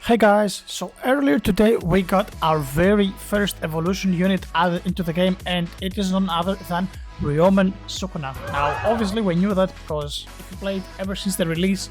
Hey guys, so earlier today we got our very first evolution unit added into the game, and it is none other than SUKUNA. Now obviously we knew that because if you played ever since the release,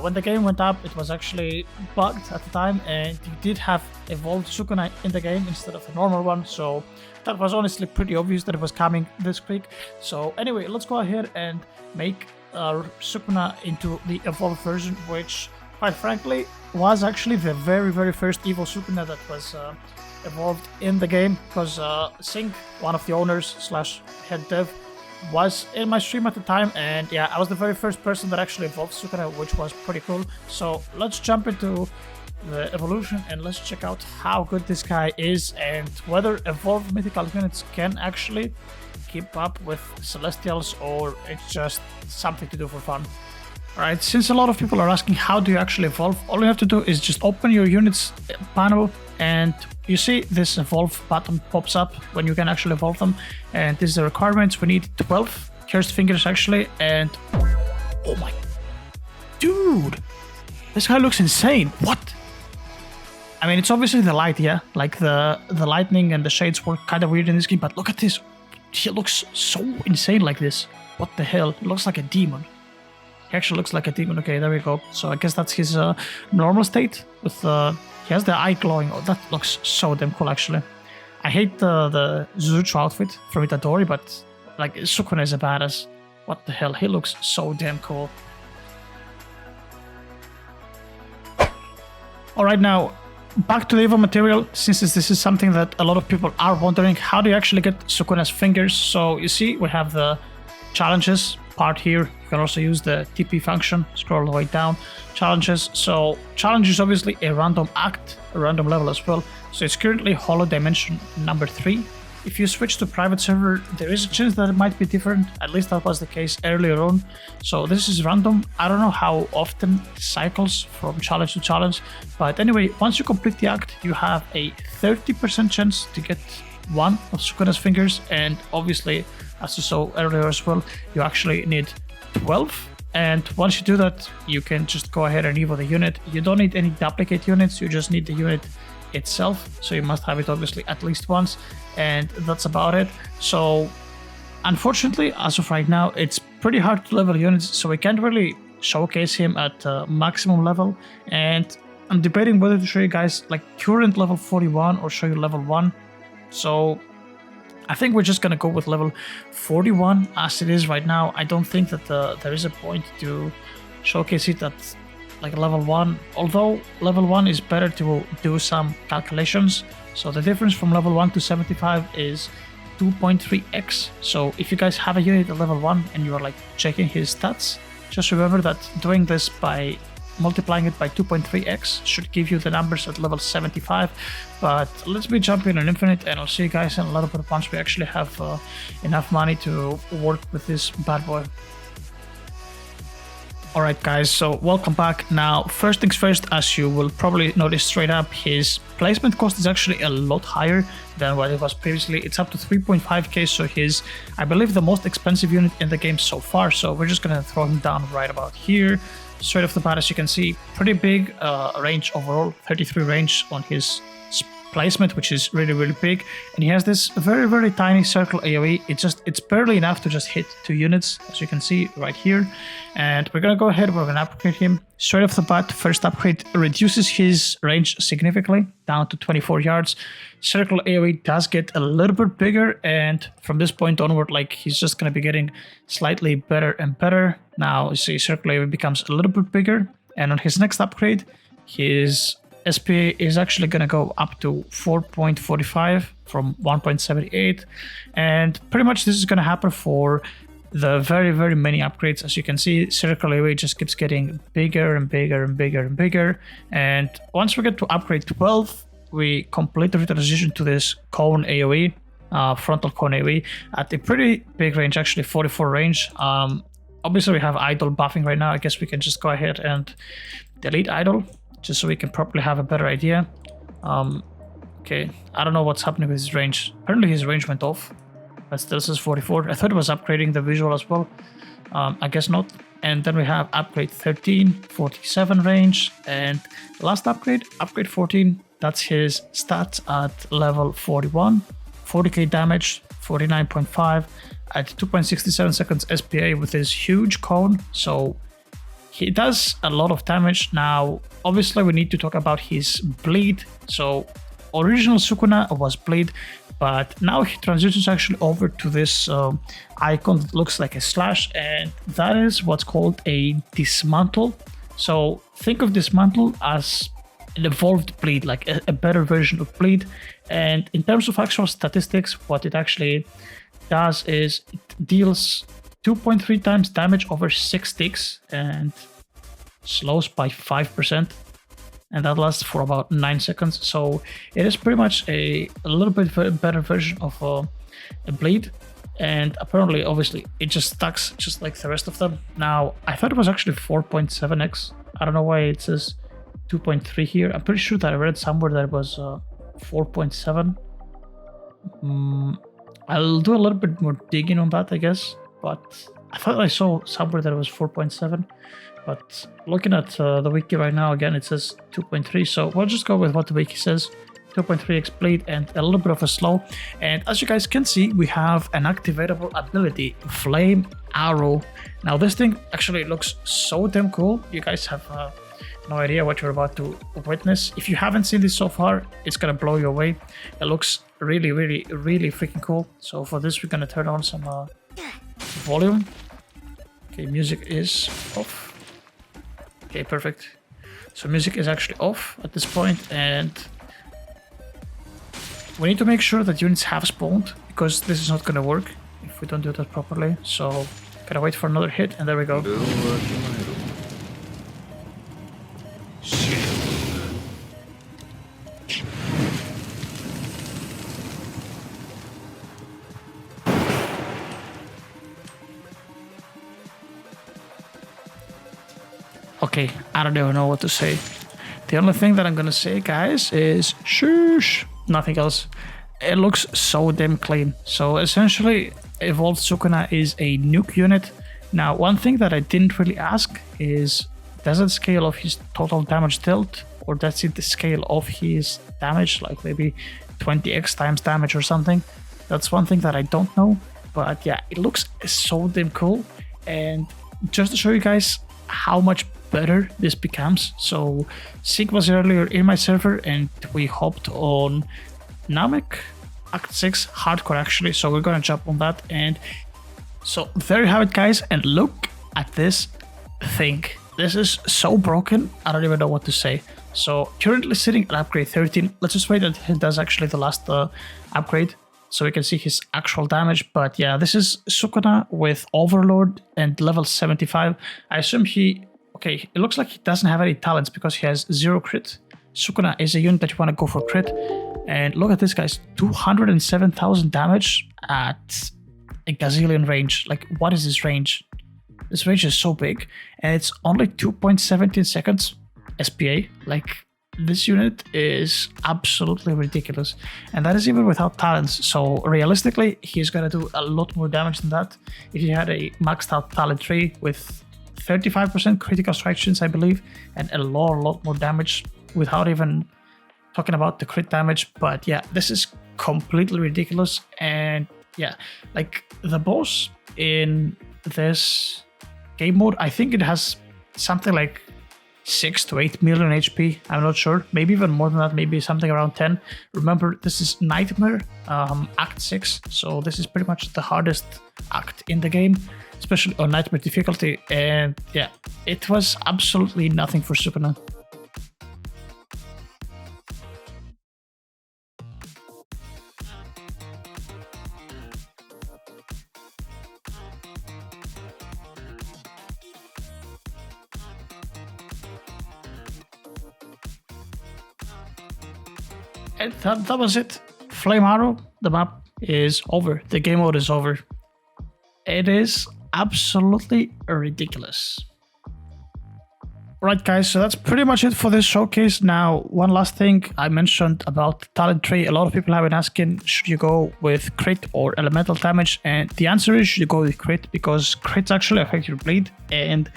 when the game went up it was actually bugged at the time and you did have evolved SUKUNA in the game instead of a normal one, so that was honestly pretty obvious that it was coming this quick. So anyway, let's go ahead and make our SUKUNA into the evolved version, which quite frankly was actually the very first evil SUKUNA that was evolved in the game, because Singh, one of the owners slash head dev, was in my stream at the time, and yeah, I was the very first person that actually evolved SUKUNA, which was pretty cool. So let's jump into the evolution and let's check out how good this guy is and whether evolved mythical units can actually keep up with Celestials or it's just something to do for fun. Alright, since a lot of people are asking how do you actually evolve, all you have to do is just open your units panel and you see this evolve button pops up when you can actually evolve them, and this is the requirements. We need 12 cursed fingers actually, and oh my dude, this guy looks insane. What? I mean, it's obviously the light, yeah, like the lightning and the shades were kind of weird in this game, but look at this, he looks so insane like this. What the hell? It looks like a demon. He actually looks like a demon. Okay, there we go. So I guess that's his normal state with he has the eye glowing. Oh, that looks so damn cool actually. I hate the Zuchu outfit from Itadori, but like Sukuna is a badass. What the hell? He looks so damn cool. Alright, now back to the evil material, since this is something that a lot of people are wondering, how do you actually get Sukuna's fingers? So you see we have the challenges part here. You can also use the TP function, scroll all the way down, challenges. So challenge is obviously a random act, a random level as well. So it's currently Hollow Dimension number 3. If you switch to private server, there is a chance that it might be different. At least that was the case earlier on. So this is random. I don't know how often it cycles from challenge to challenge, but anyway, once you complete the act, you have a 30% chance to get one of Sukuna's fingers, and obviously, as you saw earlier as well, you actually need 12. And once you do that, you can just go ahead and evolve the unit. You don't need any duplicate units, you just need the unit itself. So you must have it obviously at least once, and that's about it. So unfortunately, as of right now, it's pretty hard to level units, so we can't really showcase him at maximum level. And I'm debating whether to show you guys like current level 41 or show you level 1. So I think we're just gonna go with level 41 as it is right now. I don't think that there is a point to showcase it at like level 1, although level 1 is better to do some calculations. So the difference from level 1 to 75 is 2.3x. So if you guys have a unit at level 1 and you are like checking his stats, just remember that doing this by multiplying it by 2.3x should give you the numbers at level 75. But let's be jumping on infinite, and I'll see you guys in a little bit once we actually have enough money to work with this bad boy. Alright guys, so welcome back. Now first things first, as you will probably notice straight up, his placement cost is actually a lot higher than what it was previously. It's up to 3.5k, so he's, I believe, the most expensive unit in the game so far. So we're just gonna throw him down right about here. Straight off the bat, as you can see, pretty big range overall, 33 range on his placement, which is really big, and he has this very tiny circle AoE. It's barely enough to just hit 2 units, as you can see right here. And we're gonna go ahead, we're gonna upgrade him. Straight off the bat, first upgrade reduces his range significantly down to 24 yards. Circle AoE does get a little bit bigger, and from this point onward, like, he's just gonna be getting slightly better and better. Now you see circle AoE becomes a little bit bigger, and on his next upgrade, his SPA is actually going to go up to 4.45 from 1.78, and pretty much this is going to happen for the very many upgrades. As you can see, circle AoE just keeps getting bigger and bigger, and once we get to upgrade 12, we complete the transition to this cone AoE, frontal cone AoE, at a pretty big range, actually 44 range. Obviously we have idle buffing right now. I guess we can just go ahead and delete idle, just so we can probably have a better idea. Okay, I don't know what's happening with his range. Apparently his range went off, but still says 44. I thought it was upgrading the visual as well. I guess not. And then we have upgrade 13, 47 range, and last upgrade, upgrade 14, that's his stats at level 41, 40k damage, 49.5 at 2.67 seconds SPA with his huge cone. So he does a lot of damage. Now, obviously, we need to talk about his bleed. So original Sukuna was bleed, but now he transitions actually over to this icon that looks like a slash, and that is what's called a dismantle. So think of dismantle as an evolved bleed, like a better version of bleed. And in terms of actual statistics, what it actually does is it deals 2.3 times damage over 6 ticks and slows by 5%. And that lasts for about 9 seconds. So it is pretty much a little bit better version of a bleed. And apparently, obviously, it just stacks just like the rest of them. Now, I thought it was actually 4.7x. I don't know why it says 2.3 here. I'm pretty sure that I read somewhere that it was 4.7. I'll do a little bit more digging on that, I guess. But I thought I saw somewhere that it was 4.7. But looking at the wiki right now, again, it says 2.3. So we'll just go with what the wiki says. 2.3x bleed and a little bit of a slow. And as you guys can see, we have an activatable ability, Flame Arrow. Now this thing actually looks so damn cool. You guys have no idea what you're about to witness. If you haven't seen this so far, it's gonna blow you away. It looks really, really, really freaking cool. So for this, we're gonna turn on some volume. Okay, music is off. Okay, perfect. So music is actually off at this point, and we need to make sure that units have spawned, because this is not gonna work if we don't do that properly. So gotta wait for another hit, and there we go. Okay, I don't even know what to say. The only thing that I'm gonna say, guys, is shush. Nothing else. It looks so damn clean. So essentially, Evolved Sukuna is a nuke unit. Now, one thing that I didn't really ask is, does it scale of his total damage dealt, or does it scale of his damage, like maybe 20x times damage or something? That's one thing that I don't know. But yeah, it looks so damn cool. And just to show you guys how much better this becomes. So Sig was earlier in my server and we hopped on Namek Act 6 hardcore actually, so we're gonna jump on that. And so there you have it, guys, and look at this thing. This is so broken, I don't even know what to say. So currently sitting at upgrade 13. Let's just wait until he does actually the last upgrade so we can see his actual damage. But yeah, this is Sukuna with Overlord and level 75. I assume okay, it looks like he doesn't have any talents because he has 0 crit. Sukuna is a unit that you want to go for crit. And look at this, guys, 207,000 damage at a gazillion range. Like, what is this range? This range is so big, and it's only 2.17 seconds SPA. Like, this unit is absolutely ridiculous, and that is even without talents. So realistically, he's gonna do a lot more damage than that. If he had a maxed out talent tree with 35% critical strike chance, I believe, and a lot more damage without even talking about the crit damage. But yeah, this is completely ridiculous. And yeah, like the boss in this game mode, I think it has something like 6 to 8 million HP. I'm not sure, maybe even more than that, maybe something around 10. Remember, this is Nightmare Act 6, so this is pretty much the hardest act in the game, especially on Nightmare difficulty. And yeah, it was absolutely nothing for Sukuna. And that was it. Flame Arrow, the map is over. The game mode is over. It is absolutely ridiculous. Right, guys, so that's pretty much it for this showcase. Now, one last thing I mentioned about the talent tree. A lot of people have been asking, should you go with crit or elemental damage? And the answer is, you go with crit, because crits actually affect your bleed. And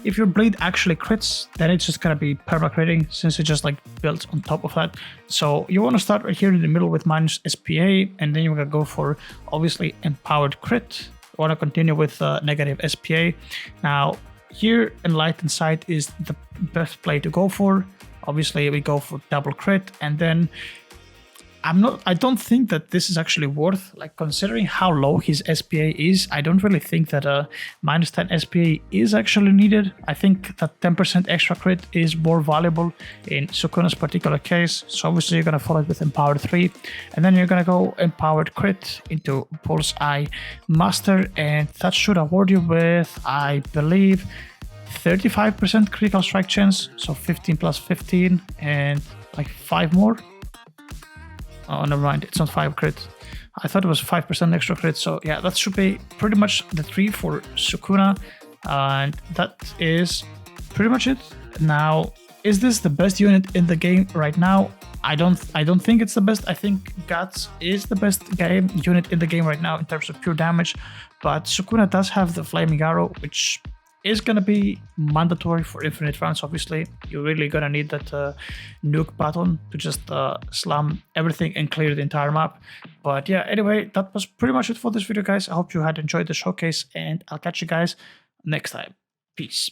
if your bleed actually crits, then it's just going to be perma-critting, since it just like builds on top of that. So you want to start right here in the middle with minus SPA, and then you're going to go for, obviously, empowered crit. You want to continue with negative SPA. Now, here, Enlightened Sight is the best play to go for. Obviously, we go for double crit, and then I don't think that this is actually worth, like, considering how low his SPA is. I don't really think that a minus 10 SPA is actually needed. I think that 10% extra crit is more valuable in Sukuna's particular case. So obviously you're going to follow it with Empowered 3, and then you're going to go Empowered Crit into Bullseye Master, and that should award you with, I believe, 35% critical strike chance, so 15 plus 15, and like 5 more. Oh, never mind, it's not 5 crit. I thought it was 5% extra crit, so yeah, that should be pretty much the 3 for Sukuna, and that is pretty much it. Now, is this the best unit in the game right now? I don't think it's the best. I think Guts is the best unit in the game right now in terms of pure damage, but Sukuna does have the Flaming Arrow, which is going to be mandatory for infinite rounds. Obviously, you're really going to need that nuke button to just slam everything and clear the entire map. But yeah, anyway, that was pretty much it for this video, guys. I hope you had enjoyed the showcase, and I'll catch you guys next time. Peace.